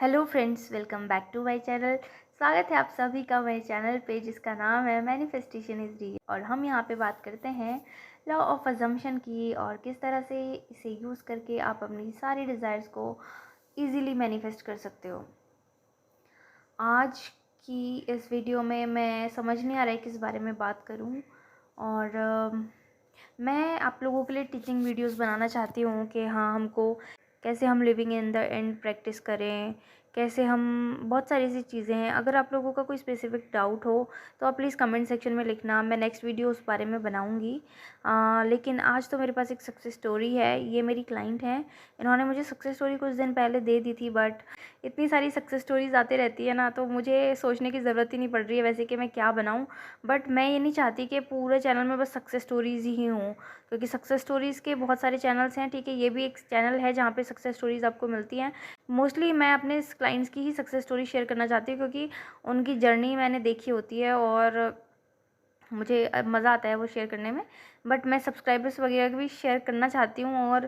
Hello friends, welcome back to my channel. स्वागत है आप सभी का मेरे चैनल पे जिसका नाम है मैनिफेस्टेशन इज़ रियल। और हम यहाँ पे बात करते हैं लॉ ऑफ अजम्पशन की और किस तरह से इसे यूज़ करके आप अपनी सारी डिज़ायर्स को इजीली मैनिफेस्ट कर सकते हो। आज की इस वीडियो में मैं समझ नहीं आ रहा है किस बारे में बात करूँ। और मैं आप लोगों के लिए टीचिंग वीडियोस बनाना चाहती हूँ कि हाँ, हमको कैसे हम living in the end practice करें, कैसे हम बहुत सारी ऐसी चीज़ें हैं। अगर आप लोगों का कोई स्पेसिफिक डाउट हो तो आप प्लीज़ कमेंट सेक्शन में लिखना, मैं नेक्स्ट वीडियो उस बारे में बनाऊँगी। लेकिन आज तो मेरे पास एक सक्सेस स्टोरी है। ये मेरी क्लाइंट हैं, इन्होंने मुझे सक्सेस स्टोरी कुछ दिन पहले दे दी थी, बट इतनी सारी सक्सेस स्टोरीज़ आती रहती है ना, तो मुझे सोचने की ज़रूरत ही नहीं पड़ रही है वैसे कि मैं क्या बनाऊँ। बट मैं ये नहीं चाहती कि पूरे चैनल में बस सक्सेस स्टोरीज़ ही हों, क्योंकि सक्सेस स्टोरीज़ के बहुत सारे चैनल्स हैं। ठीक है, ये भी एक चैनल है जहाँ पे सक्सेस स्टोरीज़ आपको मिलती हैं। मोस्टली मैं अपने क्लाइंट्स की ही सक्सेस स्टोरी शेयर करना चाहती हूँ, क्योंकि उनकी जर्नी मैंने देखी होती है और मुझे मज़ा आता है वो शेयर करने में। बट मैं सब्सक्राइबर्स वगैरह की भी शेयर करना चाहती हूँ और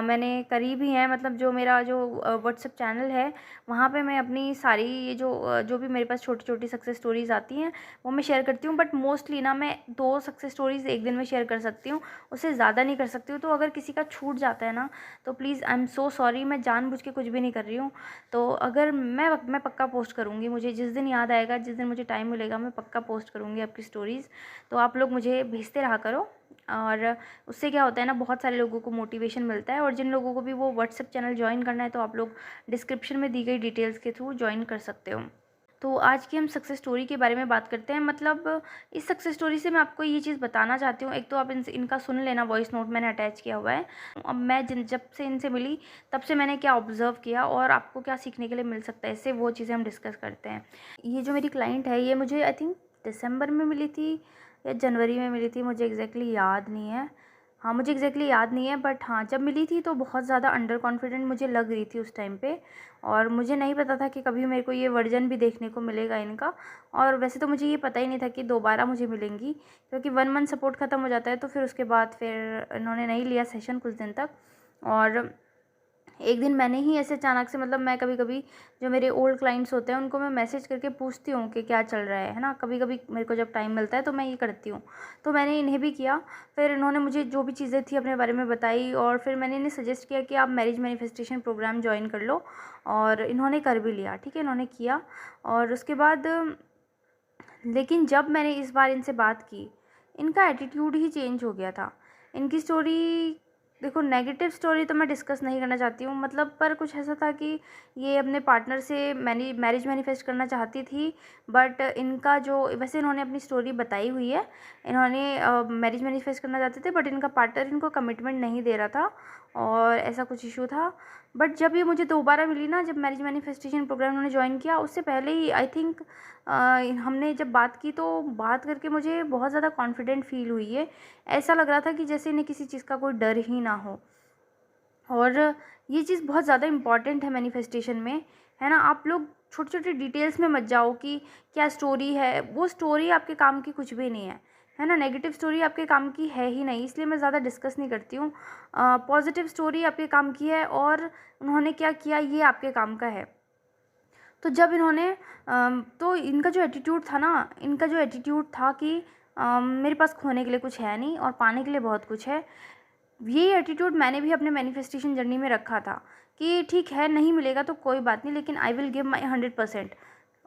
मैंने करी भी हैं। मतलब जो मेरा जो व्हाट्सएप चैनल है, वहाँ पे मैं अपनी सारी ये जो भी मेरे पास छोटी-छोटी सक्सेस स्टोरीज़ आती हैं, वो मैं शेयर करती हूँ। बट मोस्टली ना मैं 2 सक्सेस स्टोरीज़ एक दिन में शेयर कर सकती हूँ, उससे ज़्यादा नहीं कर सकती हूँ। तो अगर किसी का छूट जाता है ना, तो please I am so sorry. मैं जानबूझ के कुछ भी नहीं कर रही हूँ। तो अगर मैं पक्का पोस्ट करूँगी, मुझे जिस दिन याद आएगा, जिस दिन मुझे टाइम मिलेगा, मैं पक्का पोस्ट करूँगी आपकी स्टोरीज़। तो आप लोग मुझे भेजते रहा करो। और उससे क्या होता है ना, बहुत सारे लोगों को मोटिवेशन मिलता है। और जिन लोगों को भी वो व्हाट्सएप चैनल ज्वाइन करना है, तो आप लोग डिस्क्रिप्शन में दी गई डिटेल्स के थ्रू ज्वाइन कर सकते हो। तो आज की हम सक्सेस स्टोरी के बारे में बात करते हैं। मतलब इस सक्सेस स्टोरी से मैं आपको ये चीज़ बताना चाहती हूँ। एक तो आप इनका सुन लेना, वॉइस नोट मैंने अटैच किया हुआ है। अब मैं जब से इनसे मिली, तब से मैंने क्या ऑब्ज़र्व किया और आपको क्या सीखने के लिए मिल सकता है इससे, वो चीज़ें हम डिस्कस करते हैं। ये जो मेरी क्लाइंट है, ये मुझे आई थिंक दिसंबर में मिली थी या जनवरी में मिली थी, मुझे एग्जैक्टली याद नहीं है। हाँ, मुझे एग्जैक्टली याद नहीं है, बट हाँ, जब मिली थी तो बहुत ज़्यादा अंडर कॉन्फिडेंट मुझे लग रही थी उस टाइम पे। और मुझे नहीं पता था कि कभी मेरे को ये वर्जन भी देखने को मिलेगा इनका। और वैसे तो मुझे ये पता ही नहीं था कि दोबारा मुझे मिलेंगी, क्योंकि 1 मंथ सपोर्ट ख़त्म हो जाता है, तो फिर उसके बाद फिर इन्होंने नहीं लिया सेशन कुछ दिन तक। और एक दिन मैंने ही ऐसे अचानक से, मतलब मैं कभी-कभी जो मेरे ओल्ड क्लाइंट्स होते हैं उनको मैं मैसेज करके पूछती हूँ कि क्या चल रहा है ना? कभी-कभी मेरे को जब टाइम मिलता है तो मैं ये करती हूँ। तो मैंने इन्हें भी किया, फिर इन्होंने मुझे जो भी चीज़ें थी अपने बारे में बताई और फिर मैंने इन्हें सजेस्ट किया कि आप मैरिज मैनिफेस्टेशन प्रोग्राम जॉइन कर लो। और इन्होंने कर भी लिया, ठीक है, इन्होंने किया। और उसके बाद लेकिन जब मैंने इस बार इनसे बात की, इनका एटीट्यूड ही चेंज हो गया था। इनकी स्टोरी देखो, नेगेटिव स्टोरी तो मैं डिस्कस नहीं करना चाहती हूँ, मतलब पर कुछ ऐसा था कि ये अपने पार्टनर से मैरिज मैनिफेस्ट करना चाहती थी। बट इनका जो, वैसे इन्होंने अपनी स्टोरी बताई हुई है, इन्होंने मैरिज मैनिफेस्ट करना चाहते थे, बट इनका पार्टनर इनको कमिटमेंट नहीं दे रहा था और ऐसा कुछ इशू था। बट जब ये मुझे दोबारा मिली ना, जब मैरिज मैनिफेस्टेशन प्रोग्राम उन्होंने ज्वाइन किया, उससे पहले ही आई थिंक हमने जब बात की, तो बात करके मुझे बहुत ज़्यादा कॉन्फिडेंट फील हुई है। ऐसा लग रहा था कि जैसे इन्हें किसी चीज़ का कोई डर ही ना हो। और ये चीज़ बहुत ज़्यादा इम्पॉर्टेंट है मैनिफेस्टेशन में, है ना? आप लोग छोटे-छोटे डिटेल्स में मत जाओ कि क्या स्टोरी है, वो स्टोरी आपके काम की कुछ भी नहीं है ना? नेगेटिव स्टोरी आपके काम की है ही नहीं, इसलिए मैं ज़्यादा डिस्कस नहीं करती हूँ। पॉजिटिव स्टोरी आपके काम की है और उन्होंने क्या किया, ये आपके काम का है। तो जब इन्होंने तो इनका जो एटीट्यूड था ना, इनका जो एटीट्यूड था कि मेरे पास खोने के लिए कुछ है नहीं और पाने के लिए बहुत कुछ है। ये एटीट्यूड मैंने भी अपने मैनिफेस्टेशन जर्नी में रखा था कि ठीक है, नहीं मिलेगा तो कोई बात नहीं, लेकिन आई विल गिव माई 100%,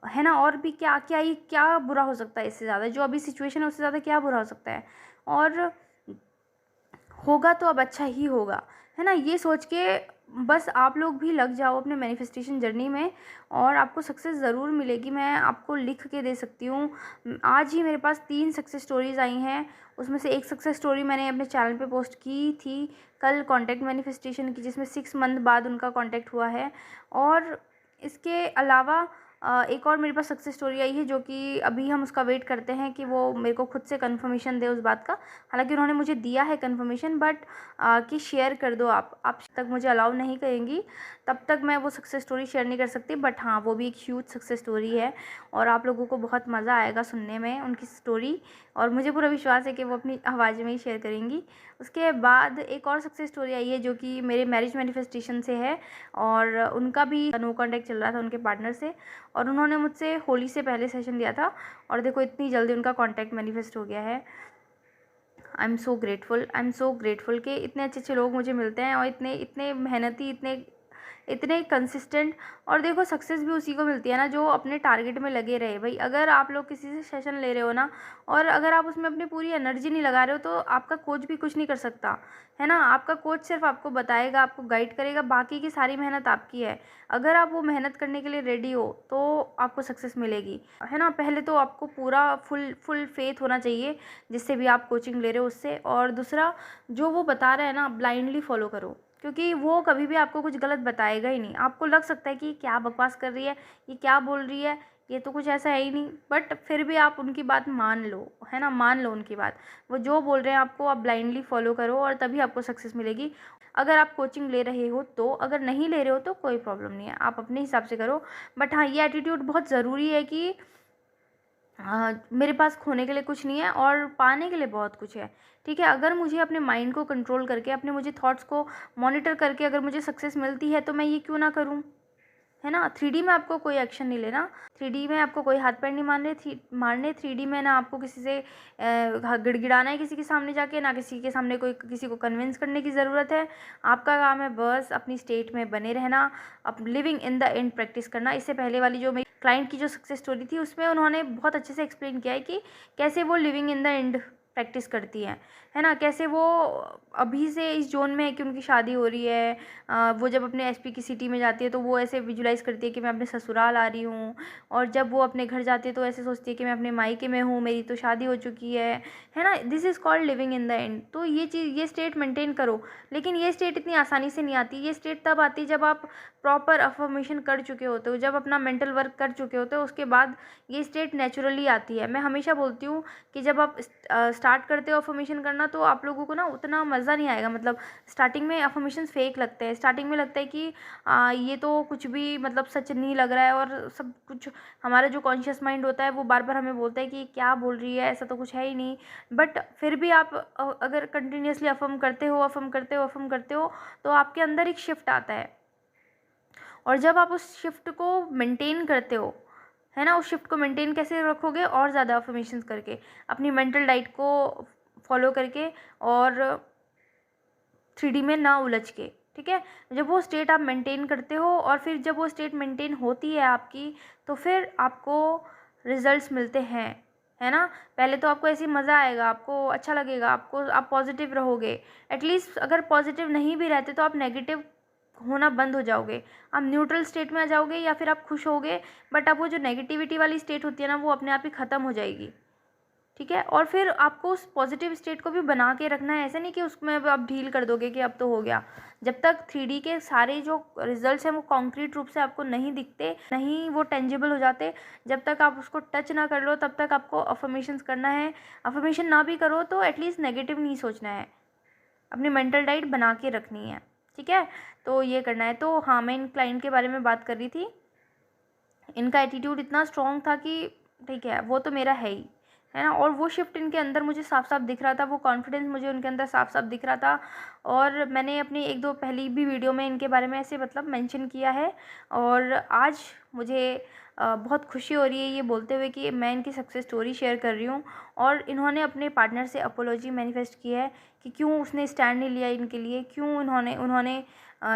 है ना? और भी क्या बुरा हो सकता है इससे ज़्यादा, जो अभी सिचुएशन है उससे ज़्यादा क्या बुरा हो सकता है। और होगा तो अब अच्छा ही होगा, है ना? ये सोच के बस आप लोग भी लग जाओ अपने मैनिफेस्टेशन जर्नी में और आपको सक्सेस ज़रूर मिलेगी। मैं आपको लिख के दे सकती हूँ। आज ही मेरे पास 3 सक्सेस स्टोरीज़ आई हैं, उसमें से एक सक्सेस स्टोरी मैंने अपने चैनल पे पोस्ट की थी कल, कॉन्टैक्ट मैनिफेस्टेशन की, जिसमें 6 मंथ बाद उनका कॉन्टैक्ट हुआ है। और इसके अलावा एक और मेरे पास सक्सेस स्टोरी आई है जो कि अभी हम उसका वेट करते हैं कि वो मेरे को खुद से कन्फर्मेशन दे उस बात का। हालाँकि उन्होंने मुझे दिया है कन्फर्मेशन, बट कि शेयर कर दो आप जब तक मुझे अलाउ नहीं करेंगी तब तक मैं वो सक्सेस स्टोरी शेयर नहीं कर सकती। बट हाँ, वो भी एक ह्यूज सक्सेस स्टोरी है और आप लोगों को बहुत मज़ा आएगा सुनने में उनकी स्टोरी, और मुझे पूरा विश्वास है कि वो अपनी आवाज़ में ही शेयर करेंगी। उसके बाद एक और सक्सेस स्टोरी आई है जो कि मेरे मैरिज मैनिफेस्टेशन से है, और उनका भी नो कॉन्टैक्ट चल रहा था उनके पार्टनर से, और उन्होंने मुझसे होली से पहले सेशन लिया था, और देखो इतनी जल्दी उनका कॉन्टैक्ट मैनिफेस्ट हो गया है। आई एम सो ग्रेटफुल कि इतने अच्छे अच्छे लोग मुझे मिलते हैं, और इतने इतने मेहनती, इतने इतने कंसिस्टेंट। और देखो सक्सेस भी उसी को मिलती है ना जो अपने टारगेट में लगे रहे। भाई अगर आप लोग किसी से सेशन ले रहे हो ना, और अगर आप उसमें अपनी पूरी एनर्जी नहीं लगा रहे हो, तो आपका कोच भी कुछ नहीं कर सकता, है ना। आपका कोच सिर्फ आपको बताएगा, आपको गाइड करेगा, बाकी की सारी मेहनत आपकी है। अगर आप वो मेहनत करने के लिए रेडी हो तो आपको सक्सेस मिलेगी, है ना। पहले तो आपको पूरा फुल फेथ होना चाहिए जिससे भी आप कोचिंग ले रहे हो उससे। और दूसरा, जो वो बता रहे हैं ना, ब्लाइंडली फॉलो करो, क्योंकि वो कभी भी आपको कुछ गलत बताएगा ही नहीं। आपको लग सकता है कि क्या बकवास कर रही है, ये क्या बोल रही है, ये तो कुछ ऐसा है ही नहीं, बट फिर भी आप उनकी बात मान लो, है ना, मान लो उनकी बात। वो जो बोल रहे हैं आपको आप ब्लाइंडली फॉलो करो, और तभी आपको सक्सेस मिलेगी। अगर आप कोचिंग ले रहे हो तो, अगर नहीं ले रहे हो तो कोई प्रॉब्लम नहीं है, आप अपने हिसाब से करो। बट हाँ, ये एटीट्यूड बहुत ज़रूरी है कि मेरे पास खोने के लिए कुछ नहीं है और पाने के लिए बहुत कुछ है, ठीक है। अगर मुझे अपने माइंड को कंट्रोल करके, अपने मुझे थॉट्स को मॉनिटर करके अगर मुझे सक्सेस मिलती है तो मैं ये क्यों ना करूं, है ना। 3D में आपको कोई एक्शन नहीं लेना, 3D में आपको कोई हाथ पैर नहीं मारने 3D में ना आपको किसी से गिड़गिड़ाना है किसी के सामने जाके, ना किसी के सामने कोई किसी को कन्विंस करने की ज़रूरत है। आपका काम है बस अपनी स्टेट में बने रहना, अब living in the end practice करना। इससे पहले वाली जो मेरी क्लाइंट की जो सक्सेस स्टोरी थी उसमें उन्होंने बहुत अच्छे से एक्सप्लेन किया है कि कैसे वो living in the end practice करती हैं, है ना। कैसे वो अभी से इस जोन में है कि उनकी शादी हो रही है, वो जब अपने एसपी की सिटी में जाती है तो वो ऐसे विजुलाइज़ करती है कि मैं अपने ससुराल आ रही हूँ, और जब वो अपने घर जाती है तो ऐसे सोचती है कि मैं अपने मायके में हूँ, मेरी तो शादी हो चुकी है ना। This is called living in the end. तो ये चीज़, ये स्टेट मेंटेन करो। लेकिन ये स्टेट इतनी आसानी से नहीं आती, ये स्टेट तब आती है जब आप प्रॉपर अफर्मेशन कर चुके होते हो, जब अपना मेंटल वर्क कर चुके होते हो, उसके बाद ये स्टेट नेचुरली आती है। मैं हमेशा बोलती हूँ कि जब आप स्टार्ट करते हो अफर्मेशन करना तो आप लोगों को ना उतना मज़ा नहीं आएगा। मतलब स्टार्टिंग में अफर्मेशंस फेक लगते हैं, स्टार्टिंग में लगता है कि ये तो कुछ भी मतलब सच नहीं लग रहा है, और सब कुछ हमारा जो कॉन्शियस माइंड होता है वो बार बार हमें बोलता है कि क्या बोल रही है, ऐसा तो कुछ है ही नहीं। बट फिर भी आप अगर कंटिन्यूसली अफर्म करते हो, तो आपके अंदर एक शिफ्ट आता है, और जब आप उस शिफ्ट को मेंटेन करते हो, है ना, उस शिफ्ट को मेंटेन कैसे रखोगे, और ज़्यादा अफर्मेशंस करके, अपनी मेंटल डाइट को फॉलो करके, और 3D में ना उलझ के, ठीक है। जब वो स्टेट आप मेंटेन करते हो, और फिर जब वो स्टेट मेंटेन होती है आपकी, तो फिर आपको रिजल्ट्स मिलते हैं, है ना। पहले तो आपको ऐसे मज़ा आएगा, आपको अच्छा लगेगा, आप पॉजिटिव रहोगे। एटलीस्ट अगर पॉजिटिव नहीं भी रहते तो आप नेगेटिव होना बंद हो जाओगे, आप न्यूट्रल स्टेट में आ जाओगे, या फिर आप खुश होगे। बट अब वो जो नेगेटिविटी वाली स्टेट होती है ना, वो अपने आप ही ख़त्म हो जाएगी, ठीक है। और फिर आपको उस पॉजिटिव स्टेट को भी बना के रखना है, ऐसे नहीं कि उसमें अब आप ढील कर दोगे कि अब तो हो गया। जब तक 3D के सारे जो रिजल्ट्स हैं वो कॉन्क्रीट रूप से आपको नहीं दिखते, नहीं वो टेंजिबल हो जाते, जब तक आप उसको टच ना कर लो, तब तक आपको अफर्मेशंस करना है। अफर्मेशन ना भी करो तो एटलीस्ट नेगेटिव नहीं सोचना है, अपनी मेंटल डाइट बना के रखनी है, ठीक है। तो ये करना है। तो हाँ, मैं इन क्लाइंट के बारे में बात कर रही थी। इनका एटीट्यूड इतना स्ट्रॉन्ग था कि ठीक है, वो तो मेरा है ना। और वो शिफ्ट इनके अंदर मुझे साफ साफ दिख रहा था, वो कॉन्फिडेंस मुझे उनके अंदर साफ साफ दिख रहा था। और मैंने अपनी एक दो पहली भी वीडियो में इनके बारे में ऐसे मतलब मेंशन किया है, और आज मुझे बहुत खुशी हो रही है ये बोलते हुए कि मैं इनकी सक्सेस स्टोरी शेयर कर रही हूँ। और इन्होंने अपने पार्टनर से अपोलॉजी मैनिफेस्ट की है कि क्यों उसने स्टैंड नहीं लिया इनके लिए, क्यों उन्होंने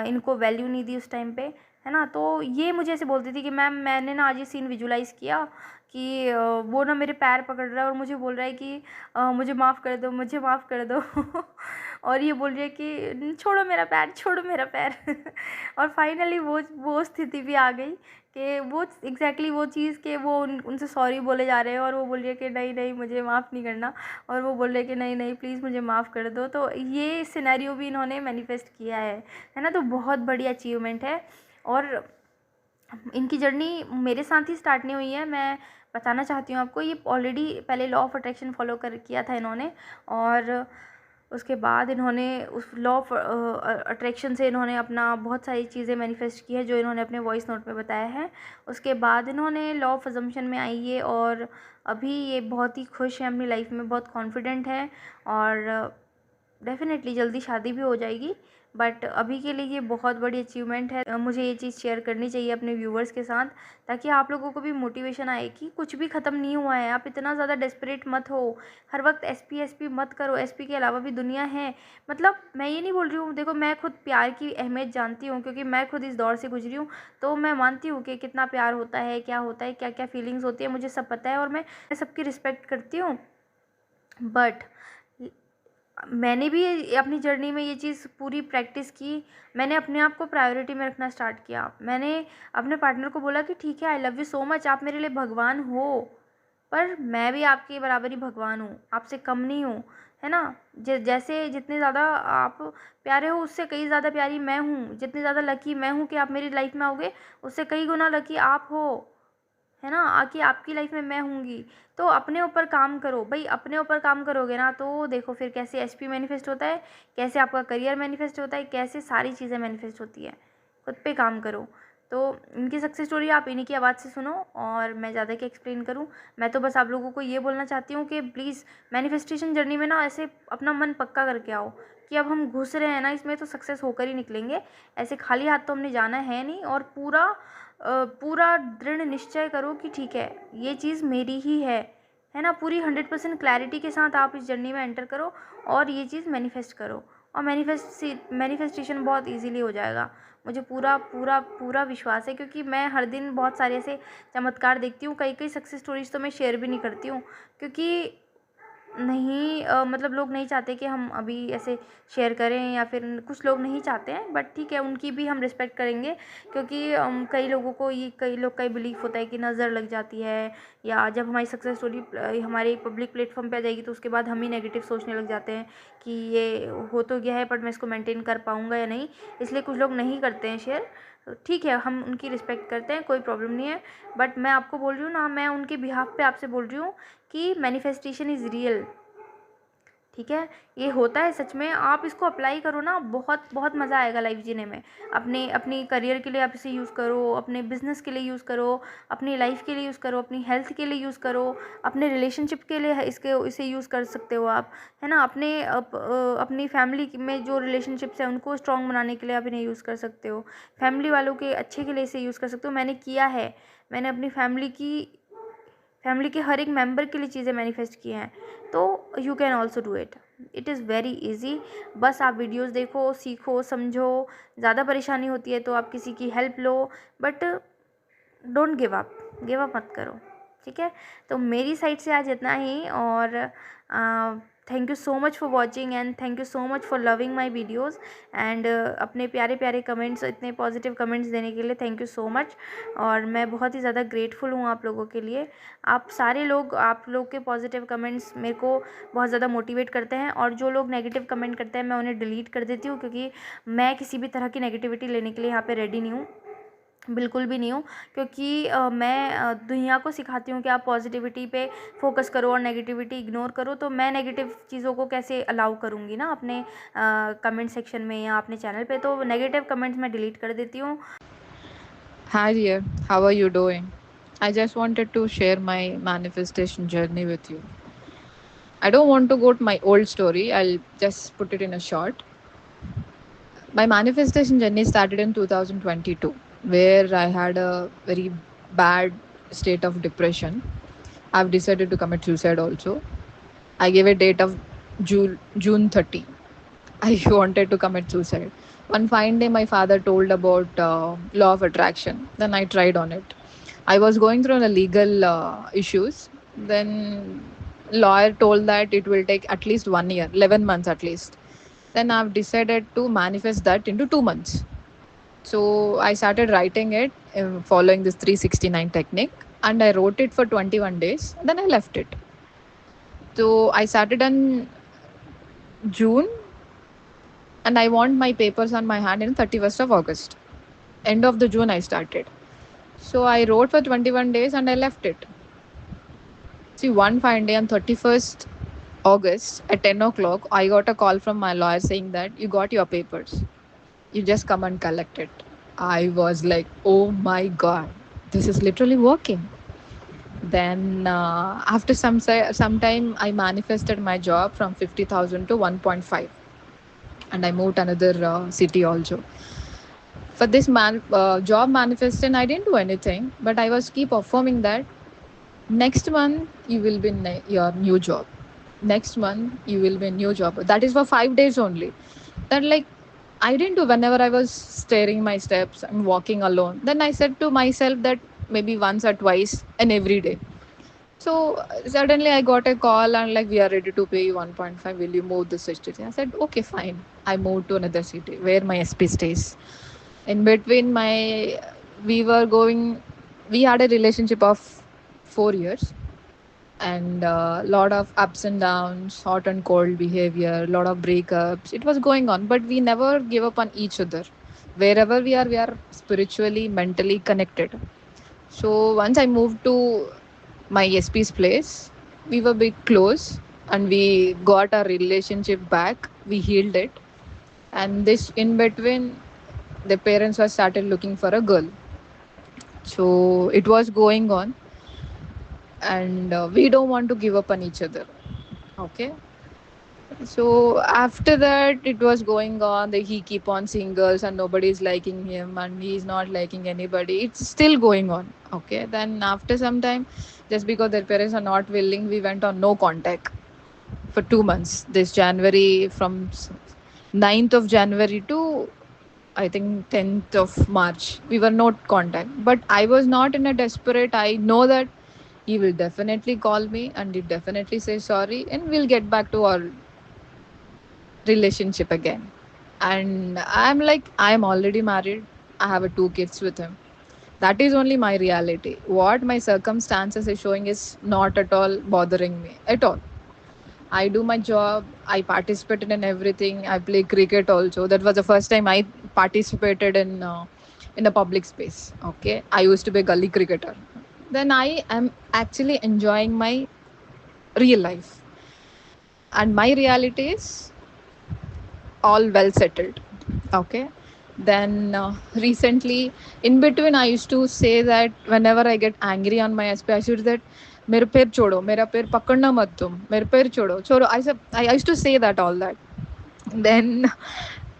इनको वैल्यू नहीं दी उस टाइम पे, है ना। तो ये मुझे ऐसे बोलती थी कि मैम मैंने ना आज ये सीन विजुलाइज़ किया कि वो ना मेरे पैर पकड़ रहा है और मुझे बोल रहा है कि मुझे माफ़ कर दो, मुझे माफ़ कर दो और ये बोल रही है कि छोड़ो मेरा पैर, छोड़ो मेरा पैर और फाइनली वो स्थिति भी आ गई कि वो एग्जैक्टली वो चीज़ कि वो उनसे सॉरी बोले जा रहे हैं, और वो बोल रही है कि नहीं नहीं मुझे माफ़ नहीं करना, और वो बोल रहे हैं कि नहीं नहीं प्लीज़ मुझे माफ़ कर दो। तो ये सिनेरियो भी इन्होंने मैनिफेस्ट किया है ना। तो बहुत बड़ी अचीवमेंट है। और इनकी जर्नी मेरे साथ ही स्टार्ट नहीं हुई है, मैं बताना चाहती हूँ आपको। ये ऑलरेडी पहले लॉ ऑफ अट्रैक्शन फॉलो कर किया था इन्होंने, और उसके बाद इन्होंने उस लॉ ऑफ अट्रैक्शन से इन्होंने अपना बहुत सारी चीज़ें मैनिफेस्ट की है जो इन्होंने अपने वॉइस नोट में बताया है। उसके बाद इन्होंने लॉ ऑफ अजम्पशन में आई है, और अभी ये बहुत ही खुश है अपनी लाइफ में, बहुत कॉन्फिडेंट है, और डेफ़िनेटली जल्दी शादी भी हो जाएगी। बट अभी के लिए ये बहुत बड़ी अचीवमेंट है। मुझे ये चीज़ शेयर करनी चाहिए अपने व्यूवर्स के साथ, ताकि आप लोगों को भी मोटिवेशन आए कि कुछ भी ख़त्म नहीं हुआ है। आप इतना ज़्यादा डेस्परेट मत हो, हर वक्त एसपी एसपी मत करो। एसपी के अलावा भी दुनिया है। मतलब मैं ये नहीं बोल रही हूँ, देखो मैं खुद प्यार की अहमियत जानती हूँ, क्योंकि मैं खुद इस दौर से गुजरी हूँ। तो मैं मानती हूँ कि कितना प्यार होता है, क्या होता है, क्या क्या फीलिंग्स होती है, मुझे सब पता है, और मैं सबकी रिस्पेक्ट करती हूँ। बट मैंने भी अपनी जर्नी में ये चीज़ पूरी प्रैक्टिस की। मैंने अपने आप को प्रायोरिटी में रखना स्टार्ट किया। मैंने अपने पार्टनर को बोला कि ठीक है, I love you so much, आप मेरे लिए भगवान हो, पर मैं भी आपके बराबर ही भगवान हूँ, आपसे कम नहीं हूँ, है ना। जैसे जितने ज़्यादा आप प्यारे हो, उससे कई ज़्यादा प्यारी मैं हूँ। जितनी ज़्यादा लकी मैं हूँ कि आप मेरी लाइफ में आओगे, उससे कई गुना लकी आप हो, है ना, आके आपकी लाइफ में मैं होंगी। तो अपने ऊपर काम करो भाई। अपने ऊपर काम करोगे ना, तो देखो फिर कैसे एचपी मैनिफेस्ट होता है, कैसे आपका करियर मैनिफेस्ट होता है, कैसे सारी चीज़ें मैनिफेस्ट होती है। खुद पे काम करो। तो इनकी सक्सेस स्टोरी आप इन्हीं की आवाज़ से सुनो, और मैं ज़्यादा क्या एक्सप्लेन करूँ। मैं तो बस आप लोगों को ये बोलना चाहती हूँ कि प्लीज़ मैनिफेस्टेशन जर्नी में ना ऐसे अपना मन पक्का करके आओ कि अब हम घुस रहे हैं ना इसमें, तो सक्सेस होकर ही निकलेंगे। ऐसे खाली हाथ तो हमने जाना है नहीं, और पूरा दृढ़ निश्चय करो कि ठीक है, ये चीज़ मेरी ही है ना। पूरी 100% क्लैरिटी के साथ आप इस जर्नी में एंटर करो, और ये चीज़ मैनिफेस्ट करो, और मैनिफेस्टेशन बहुत इजीली हो जाएगा। मुझे पूरा पूरा पूरा विश्वास है, क्योंकि मैं हर दिन बहुत सारे ऐसे चमत्कार देखती हूँ। कई कई सक्सेस स्टोरीज तो मैं शेयर भी नहीं करती हूँ, क्योंकि नहीं मतलब लोग नहीं चाहते कि हम अभी ऐसे शेयर करें, या फिर कुछ लोग नहीं चाहते हैं। बट ठीक है, उनकी भी हम रिस्पेक्ट करेंगे, क्योंकि कई लोगों को ये, कई लोग का बिलीफ होता है कि नज़र लग जाती है, या जब हमारी सक्सेस स्टोरी हमारे पब्लिक प्लेटफॉर्म पे आ जाएगी, तो उसके बाद हम ही नेगेटिव सोचने लग जाते हैं कि ये हो तो गया है, बट मैं इसको मेंटेन कर पाऊँगा या नहीं। इसलिए कुछ लोग नहीं करते हैं शेयर। तो ठीक है, हम उनकी रिस्पेक्ट करते हैं, कोई प्रॉब्लम नहीं है। बट मैं आपको बोल रही हूँ ना, मैं उनके बिहाफ पे आपसे बोल रही हूँ कि मैनिफेस्टेशन इज़ रियल। ठीक है, ये होता है सच में। आप इसको अप्लाई करो ना, बहुत बहुत मज़ा आएगा लाइफ जीने में। अपनी करियर के लिए आप इसे यूज़ करो, अपने बिजनेस के लिए यूज़ करो, अपनी लाइफ के लिए यूज़ करो, अपनी हेल्थ के लिए यूज़ करो, अपने रिलेशनशिप के लिए इसे यूज़ कर सकते हो आप, है ना। अपनी फैमिली में जो रिलेशनशिप्स हैं उनको स्ट्रॉन्ग बनाने के लिए आप इन्हें यूज़ कर सकते हो। फैमिली वालों के अच्छे के लिए इसे यूज़ कर सकते हो। मैंने किया है। मैंने अपनी फैमिली के हर एक मेंबर के लिए चीज़ें मैनिफेस्ट की हैं। तो you can also do it. It is very easy. बस आप वीडियोस देखो, सीखो, समझो। ज़्यादा परेशानी होती है तो आप किसी की help low, but don't give up मत करो। ठीक है, तो मेरी साइड से आज इतना ही, और thank you so much for watching, and thank you so much for loving my videos, and अपने प्यारे प्यारे कमेंट्स, इतने पॉजिटिव कमेंट्स देने के लिए थैंक यू सो मच। और मैं बहुत ही ज़्यादा ग्रेटफुल हूँ आप लोगों के लिए। आप लोग के पॉजिटिव कमेंट्स मेरे को बहुत ज़्यादा मोटिवेट करते हैं, और जो लोग नेगेटिव कमेंट करते हैं मैं उन्हें डिलीट कर देती हूँ, क्योंकि मैं किसी भी तरह की नेगेटिविटी लेने के लिए यहाँ पे रेडी नहीं हूँ, बिल्कुल भी नहीं हूँ। क्योंकि मैं दुनिया को सिखाती हूँ कि आप पॉजिटिविटी पे फोकस करो और नेगेटिविटी इग्नोर करो। तो मैं नेगेटिव चीज़ों को कैसे अलाउ करूँगी ना अपने कमेंट सेक्शन में या अपने चैनल पे। तो नेगेटिव कमेंट्स मैं डिलीट कर देती हूँ। Hi dear, how are you doing? I just wanted to share my manifestation journey with you. I don't want to go to my old story, I'll just put it in a short. My manifestation journey started in 2022, where I had a very bad state of depression. I've decided to commit suicide also. I gave a date of June 30. I wanted to commit suicide. One fine day, my father told about law of attraction. Then I tried on it. I was going through the legal issues. Then lawyer told that it will take at least 1 year, 11 months at least. Then I've decided to manifest that into 2 months. So I started writing it following this 369 technique, and I wrote it for 21 days. Then I left it. So I started on June, and I want my papers on my hand in 31st of August. End of the June I started. So I wrote for 21 days and I left it. See, one fine day on 31st August at 10 o'clock, I got a call from my lawyer saying that you got your papers. You just come and collect it. I was like, oh my God, this is literally working. Then after some time, I manifested my job from 50,000 to 1.5, and I moved another city also. For this job manifestation, I didn't do anything, but I was keep affirming that next month you will be in your new job. Next month you will be in new job. That is for 5 days only. That like I didn't do whenever I was staring my steps and walking alone. Then I said to myself that maybe once or twice and every day. So suddenly I got a call and like we are ready to pay you 1.5. Will you move the city? I said okay, fine. I moved to another city where my SP stays. In between we were going. We had a relationship of 4 years and a lot of ups and downs, hot and cold behavior, lot of breakups. It was going on, but we never give up on each other. Wherever we are spiritually, mentally connected. So once I moved to my SP's place, we were a bit close and we got our relationship back. We healed it. And this in between, the parents were started looking for a girl. So it was going on, and we don't want to give up on each other. Okay. So after that, it was going on. That he keep on seeing girls and nobody's liking him, and he's not liking anybody. It's still going on. Okay. Then after some time, just because their parents are not willing, we went on no contact for 2 months. This January from 9th of January to I think 10th of March, we were not contact. But I was not in a desperate. I know that he will definitely call me and he definitely say sorry, and we'll get back to our relationship again. And I'm like, I'm already married. I have 2 kids with him. That is only my reality. What my circumstances is showing is not at all bothering me at all. I do my job. I participated in everything. I play cricket also. That was the first time I participated in a public space. Okay, I used to be a gully cricketer. Then I am actually enjoying my real life, and my reality is all well settled. Okay. Then recently, in between, I used to say that whenever I get angry on my SP, I should that मेरे पैर छोड़ो मेरा पैर पकड़ना मत तुम मेरे पैर छोड़ो छोड़ो I used to say that all that. Then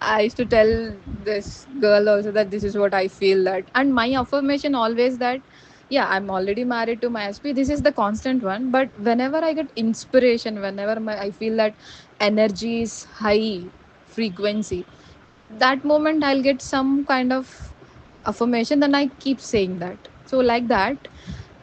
I used to tell this girl also that this is what I feel that, and my affirmation always that yeah, I'm already married to my SP. This is the constant one. But whenever I get inspiration, whenever I feel that energy is high frequency, that moment I'll get some kind of affirmation. Then I keep saying that. So like that,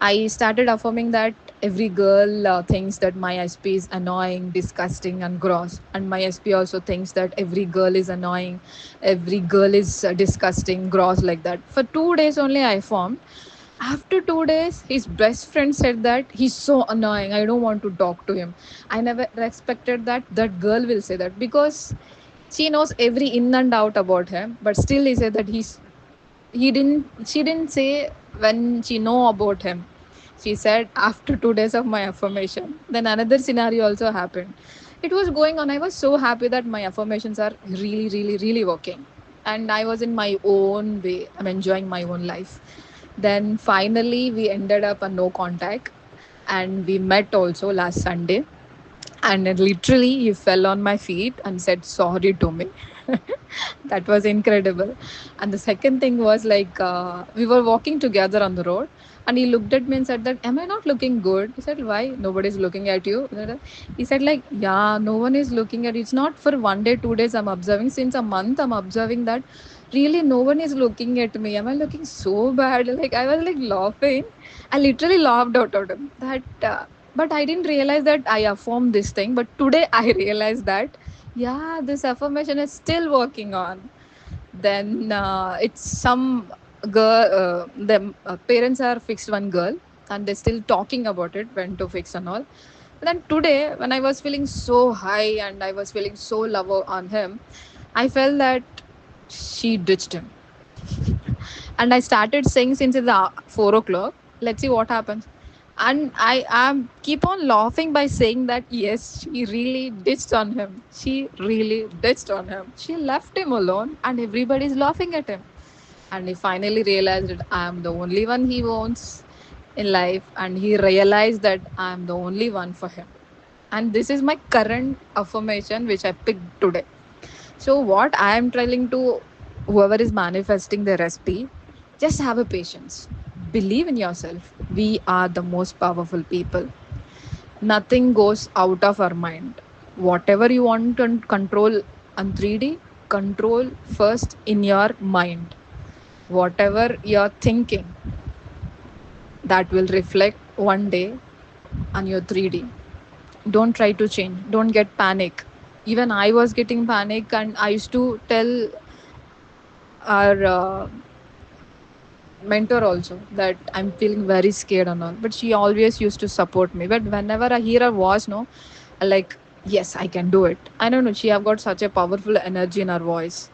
I started affirming that every girl thinks that my SP is annoying, disgusting, and gross. And my SP also thinks that every girl is annoying, every girl is disgusting, gross, like that. For 2 days only, I formed. After 2 days, his best friend said that he's so annoying. I don't want to talk to him. I never expected that that girl will say that because she knows every in and out about him. But still, he said that he didn't she didn't say when she know about him. She said after 2 days of my affirmation. Then another scenario also happened. It was going on. I was so happy that my affirmations are really, really, really working. And I was in my own way. I'm enjoying my own life. Then finally we ended up a no contact, and we met also last Sunday, and then literally he fell on my feet and said sorry to me. That was incredible. And the second thing was like we were walking together on the road, and he looked at me and said that am I not looking good? He said why nobody's looking at you? He said like yeah, no one is looking at you. It's not for 1 day 2 days. I'm observing since a month. I'm observing that really no one is looking at me. Am I looking so bad? Like I was like laughing. I literally laughed out of him that but I didn't realize that I affirmed this thing. But today I realized that yeah, this affirmation is still working on. Then it's some girl, the parents are fixed one girl, and they're still talking about it, when to fix and all. But then today, when I was feeling so high and I was feeling so love on him, I felt that she ditched him. And I started saying since it's 4 o'clock. Let's see what happens. And I am keep on laughing by saying that yes, she really ditched on him. She really ditched on him. She left him alone, and everybody's laughing at him. And he finally realized that I am the only one he wants in life, and he realized that I am the only one for him. And this is my current affirmation which I picked today. So, what I am telling to whoever is manifesting their recipe, just have a patience. Believe in yourself. We are the most powerful people. Nothing goes out of our mind. Whatever you want to control on 3D, control first in your mind. Whatever you're thinking, that will reflect one day on your 3D. Don't try to change. Don't get panic. Even I was getting panic, and I used to tell our mentor also that I'm feeling very scared and all. But she always used to support me. But whenever I hear her voice, no, I like, yes, I can do it. I don't know. She have got such a powerful energy in her voice,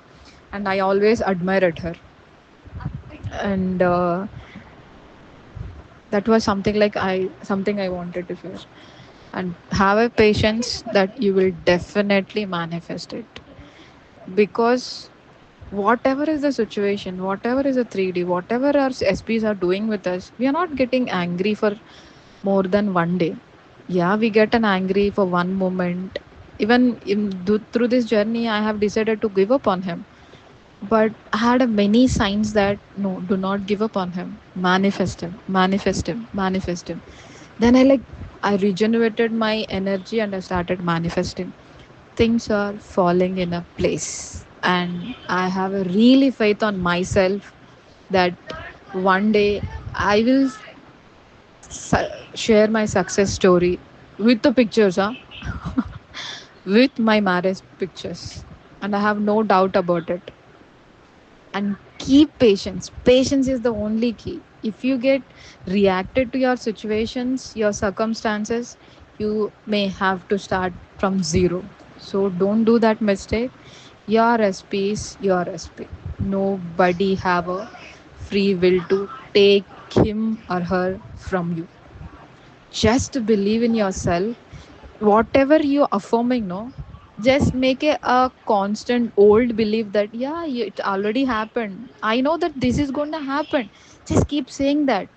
and I always admired her. And that was something I wanted to share. And have a patience that you will definitely manifest it, because whatever is the situation, whatever is a 3D, whatever our SPs are doing with us, we are not getting angry for more than one day. Yeah, we get an angry for one moment. Even through this journey, I have decided to give up on him. But I had many signs that no, do not give up on him. Manifest him, manifest him, manifest him. Then I regenerated my energy and I started manifesting. Things are falling in a place, and I have a really faith on myself that one day I will share my success story with the pictures, huh? With my marriage pictures, and I have no doubt about it. And keep patience. Patience is the only key. If you get reacted to your situations, your circumstances, you may have to start from zero. So don't do that mistake. Your SP is your SP. Nobody have a free will to take him or her from you. Just believe in yourself. Whatever you're affirming, no, just make a constant old belief that yeah, it already happened. I know that this is going to happen. Just keep saying that,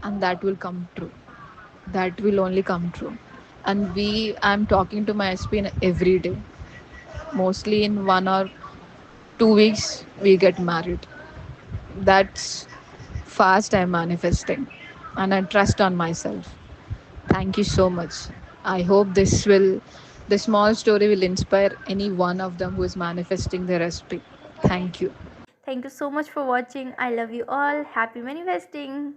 and that will come true. That will only come true. And I'm talking to my SP every day. Mostly in 1 or 2 weeks we get married. That's fast I'm manifesting, and I trust on myself. Thank you so much. I hope the small story will inspire any one of them who is manifesting their recipe. Thank you. Thank you so much for watching. I love you all. Happy manifesting.